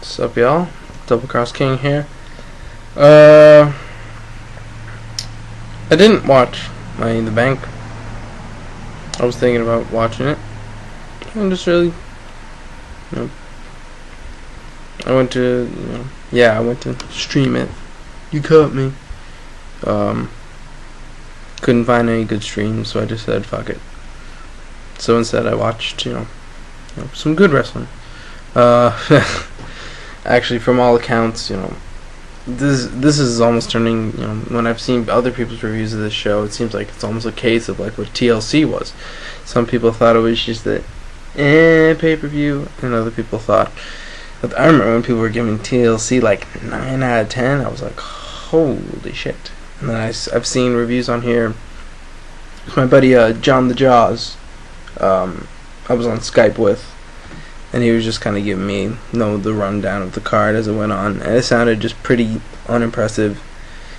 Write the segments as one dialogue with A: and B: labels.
A: What's up, y'all? DoubleCrossKing here. I didn't watch Money in the Bank. I was thinking about watching it. I'm just really, I went to, I went to stream it. You caught me. Couldn't find any good streams, so I just said fuck it. So instead, I watched, some good wrestling. Actually, from all accounts, this is almost turning, when I've seen other people's reviews of this show, it seems like it's almost a case of like what TLC was. Some people thought it was just the pay-per-view, and other people thought. I remember when people were giving TLC like 9 out of 10. I was like, holy shit. And then I've seen reviews on here. My buddy John the Jaws, I was on Skype with, and he was just kind of giving me the rundown of the card as it went on, and it sounded just pretty unimpressive.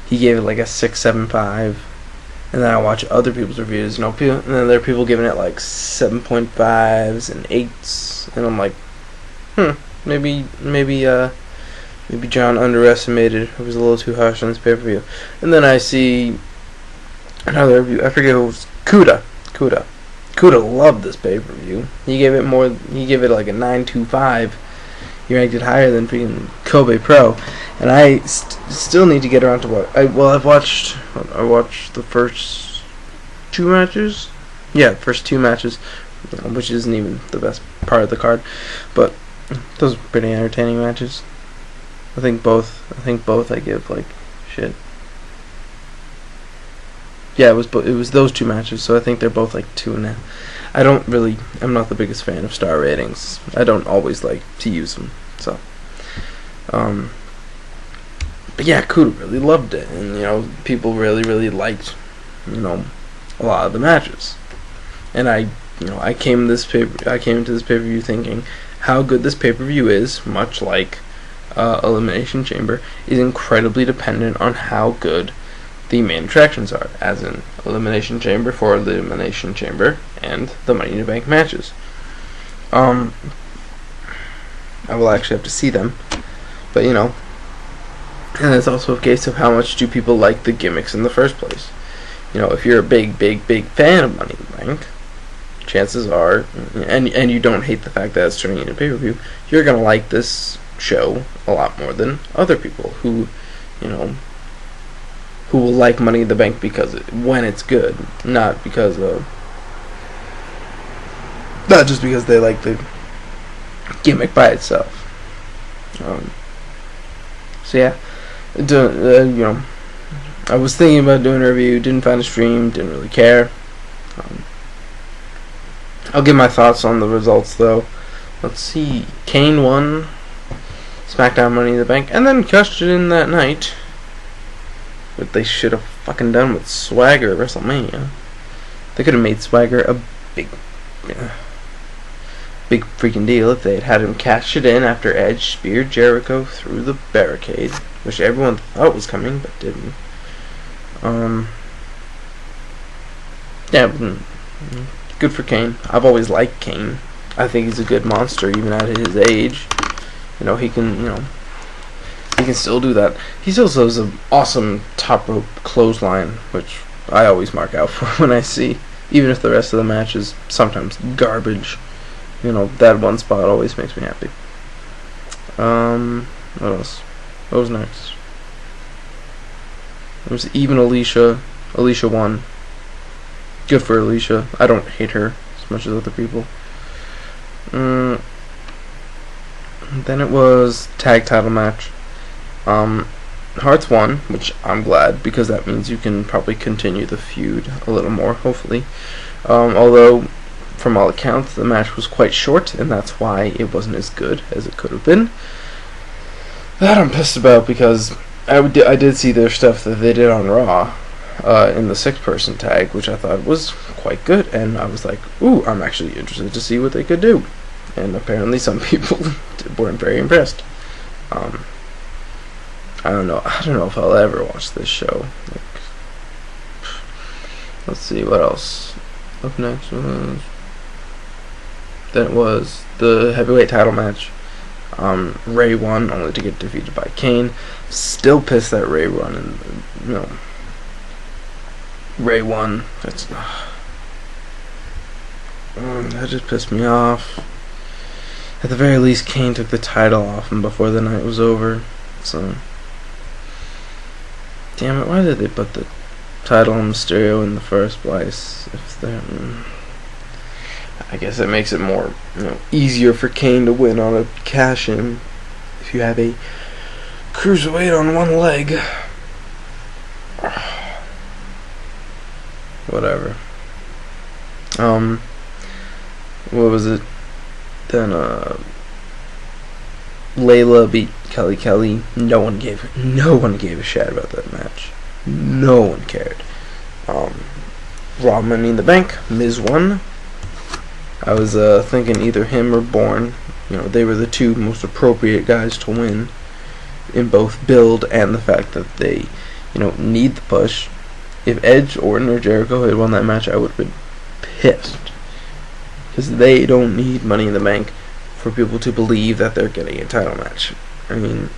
A: He gave it like a 6.75, and then I watch other people's reviews, and then there are people giving it like 7.5s and 8s, and I'm like, maybe John underestimated. It was a little too harsh on this pay-per-view. And then I see another review. I forget who it was. Kuda loved this pay-per-view. He gave it like a 9.25. He ranked it higher than freaking Kobe Pro. And I still need to get around to what. I watched the first 2 matches. Yeah, first 2 matches, which isn't even the best part of the card, but those were pretty entertaining matches. I think both I give like shit. Yeah, it was those 2 matches, so I think they're both like 2.5. I'm not the biggest fan of star ratings. I don't always like to use them, so. But yeah, Kuda really loved it, and people really liked, a lot of the matches. And I came into this pay-per-view thinking how good this pay-per-view is, much like Elimination Chamber, is incredibly dependent on how good the main attractions are, as in Elimination Chamber for Elimination Chamber and the Money in the Bank matches. I will actually have to see them, but and it's also a case of how much do people like the gimmicks in the first place. If you're a big fan of Money in the Bank, chances are, and you don't hate the fact that it's turning into pay-per-view, you're gonna like this show a lot more than other people who will like Money in the Bank when it's good, not just because they like the gimmick by itself. So yeah, I was thinking about doing a review, didn't find a stream, didn't really care. I'll give my thoughts on the results though. Let's see, Kane won SmackDown Money in the Bank, and then cashed it in that night. What they should have fucking done with Swagger at WrestleMania. They could have made Swagger a big freaking deal if they had him cash it in after Edge speared Jericho through the barricade, which everyone thought was coming but didn't. Yeah, good for Kane. I've always liked Kane. I think he's a good monster even at his age. He can still do that. He still does an awesome top rope clothesline, which I always mark out for when I see, even if the rest of the match is sometimes garbage. That one spot always makes me happy. What else? What was next? It was even Alicia. Alicia won. Good for Alicia. I don't hate her as much as other people. Then it was tag title match. Hearts won, which I'm glad, because that means you can probably continue the feud a little more, hopefully. Although, from all accounts, the match was quite short, and that's why it wasn't as good as it could have been. That I'm pissed about, because I did see their stuff that they did on Raw in the 6-person tag, which I thought was quite good, and I was like, ooh, I'm actually interested to see what they could do. And apparently some people weren't very impressed. I don't know if I'll ever watch this show. Let's see what else. Up next was then it was the heavyweight title match. Ray won, only to get defeated by Kane. Still pissed that Ray won, and Ray won. That just pissed me off. At the very least, Kane took the title off him before the night was over. So, damn it! Why did they put the title on Mysterio in the first place? If they're, I guess it makes it more, easier for Kane to win on a cash-in if you have a cruiserweight on one leg. Whatever. What was it? Then Layla beat Kelly. No one gave a shit about that match. No one cared. Raw Money in the Bank, Miz won. I was thinking either him or Bourne. They were the two most appropriate guys to win in both build and the fact that they, need the push. If Edge, Orton, or Jericho had won that match, I would have been pissed. Because they don't need Money in the Bank for people to believe that they're getting a title match. I mean,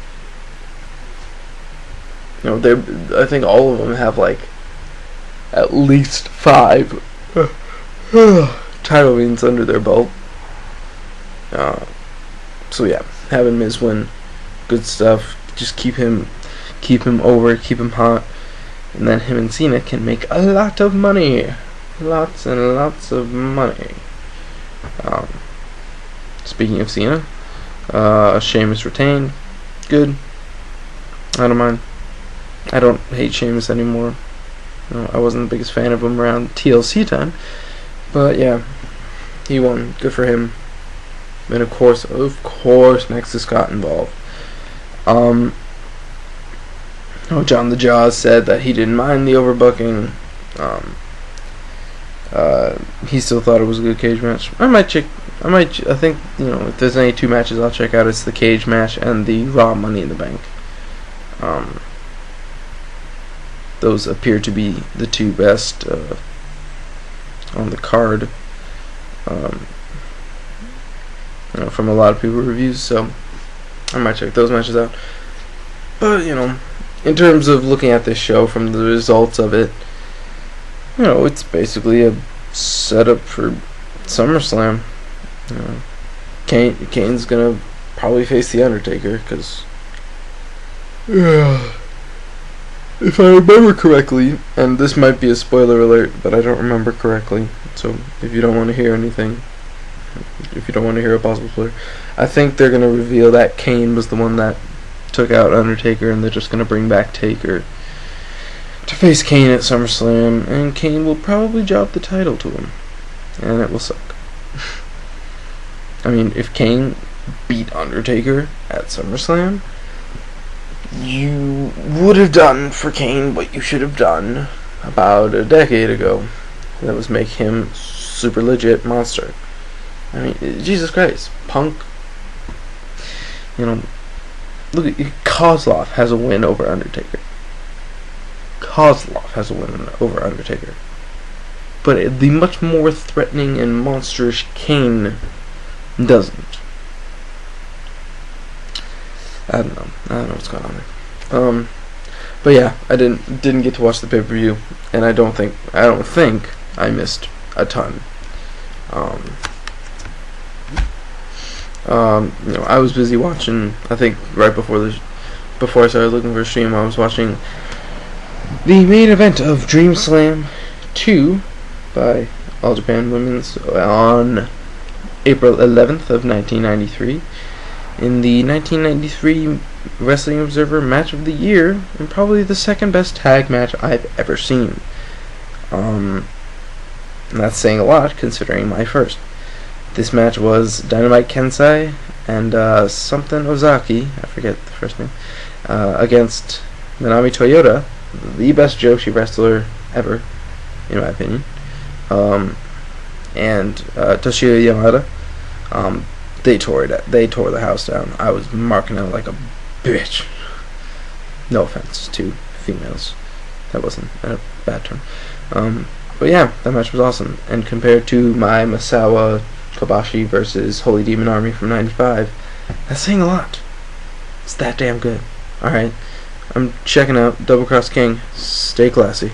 A: I think all of them have at least 5 title reigns under their belt. So yeah, having Miz win, good stuff. Just keep him over, keep him hot, and then him and Cena can make a lot of money, lots and lots of money. Speaking of Cena, Sheamus retained. Good. I don't mind. I don't hate Sheamus anymore. I wasn't the biggest fan of him around TLC time, but yeah, he won. Good for him. And of course, Nexus got involved. John the Jaws said that he didn't mind the overbooking. He still thought it was a good cage match. I think, if there's any 2 matches I'll check out, it's the cage match and the Raw Money in the Bank. Those appear to be the 2 best on the card, from a lot of people's reviews, so I might check those matches out. But, in terms of looking at this show from the results of it, it's basically a setup for SummerSlam. Kane's gonna probably face The Undertaker, because if I remember correctly, and this might be a spoiler alert, but I don't remember correctly, so if you don't want to hear anything, if you don't want to hear a possible spoiler, I think they're gonna reveal that Kane was the one that took out Undertaker, and they're just gonna bring back Taker to face Kane at SummerSlam, and Kane will probably drop the title to him, and it will suck. I mean, if Kane beat Undertaker at SummerSlam, you would have done for Kane what you should have done about a decade ago. That was make him super legit monster. I mean, Jesus Christ, Punk. Look at Kozlov has a win over Undertaker. But the much more threatening and monstrous Kane doesn't. I don't know what's going on there. But yeah, I didn't get to watch the pay-per-view, and I don't think I missed a ton. I was busy watching. I think right before I started looking for a stream, I was watching the main event of Dreamslam II by All Japan Women's on April 11th of 1993 in the 1993 Wrestling Observer Match of the Year, and probably the second best tag match I've ever seen. And that's saying a lot considering my first. This match was Dynamite Kensai and something Ozaki, I forget the first name, against Minami Toyota, the best Joshi wrestler ever, in my opinion, and Toshio Yamada. They tore the house down. I was marking out like a bitch. No offense to females, that wasn't a bad term. But yeah, that match was awesome. And compared to my Masawa Kobashi versus Holy Demon Army from '95, That's saying a lot. It's that damn good. Alright, I'm checking out DoubleCrossKing. Stay classy.